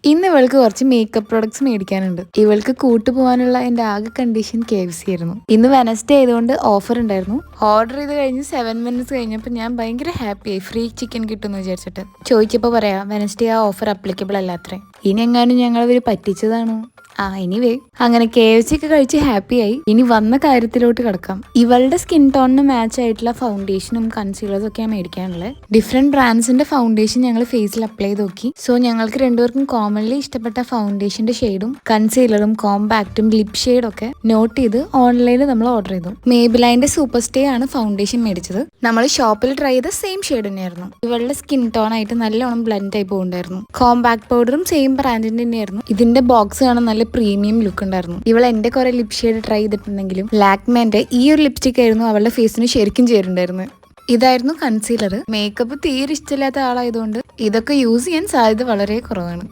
ഇന്ന് ഇവൾക്ക് കുറച്ച് മേക്കപ്പ് പ്രോഡക്ട്സ് മേടിക്കാനുണ്ട്. ഇവൾക്ക് കൂട്ടുപോകാനുള്ള എൻ്റെ ആകെ കണ്ടീഷൻ KFC ആയിരുന്നു. ഇന്ന് വെനസ്ഡേ ആയതുകൊണ്ട് ഓഫർ ഉണ്ടായിരുന്നു. ഓർഡർ ചെയ്ത് കഴിഞ്ഞ് 7 മിനിറ്റ്സ് കഴിഞ്ഞപ്പോൾ ഞാൻ ഭയങ്കര ഹാപ്പിയായി. ഫ്രീ ചിക്കൻ കിട്ടുമെന്ന് വിചാരിച്ചിട്ട് ചോദിച്ചപ്പോൾ പറയാ വെനസ്ഡേ ആ ഓഫർ അപ്ലിക്കബിൾ അല്ല അത്രേ. ഇനി എങ്ങാനും ഞങ്ങളവർ പറ്റിച്ചതാണോ? എനിവേ അങ്ങനെ KFC ഒക്കെ കഴിച്ച് ഹാപ്പിയായി. ഇനി വന്ന കാര്യത്തിലോട്ട് കിടക്കാം. ഇവളുടെ സ്കിൻ ടോണിന് മാച്ച് ആയിട്ടുള്ള ഫൗണ്ടേഷനും കൺസീലേഴ്സും ഒക്കെയാണ് മേടിക്കാനുള്ളത്. ഡിഫറെന്റ് ബ്രാൻഡ്സിന്റെ ഫൗണ്ടേഷൻ ഞങ്ങൾ ഫേസിൽ അപ്ലൈ ചെയ്ത് നോക്കി. സോ ഞങ്ങൾക്ക് രണ്ടുപേർക്കും കോമൺലി ഇഷ്ടപ്പെട്ട ഫൗണ്ടേഷന്റെ ഷെയ്ഡും കൺസീലറും കോമ്പാക്റ്റും ലിപ് ഷെയ്ഡും ഒക്കെ നോട്ട് ചെയ്ത് ഓൺലൈനിൽ നമ്മൾ ഓർഡർ ചെയ്തു. മേബിലൈൻ്റെ സൂപ്പർ സ്റ്റേ ആണ് ഫൗണ്ടേഷൻ മേടിച്ചത്. നമ്മൾ ഷോപ്പിൽ ട്രൈ ചെയ്ത സെയിം ഷെയ്ഡ് തന്നെയായിരുന്നു. ഇവളുടെ സ്കിൻ ടോൺ ആയിട്ട് നല്ലോണം ബ്ലെൻഡ് ആയി പോകുന്നുണ്ടായിരുന്നു. കോമ്പാക്ട് പൗഡറും സെയിം ബ്രാൻഡിന്റെ തന്നെയായിരുന്നു. ഇതിന്റെ ബോക്സ് കാണാൻ നല്ല പ്രീമിയം ലുക്ക് ഉണ്ടായിരുന്നു. ഇവൾ എന്റെ കുറെ ലിപ് ഷെയ്ഡ് ട്രൈ ചെയ്തിട്ടുണ്ടെങ്കിലും ലാക്മേന്റെ ഈ ഒരു ലിപ്സ്റ്റിക് ആയിരുന്നു അവളുടെ ഫേസിന് ശരിക്കും ചേരുണ്ടായിരുന്നത്. ഇതായിരുന്നു കൺസീലർ. മേക്കപ്പ് തീരെ ഇഷ്ടമില്ലാത്ത ആളായതുകൊണ്ട് ഇതൊക്കെ യൂസ് ചെയ്യാൻ സാധ്യത വളരെ കുറവാണ്.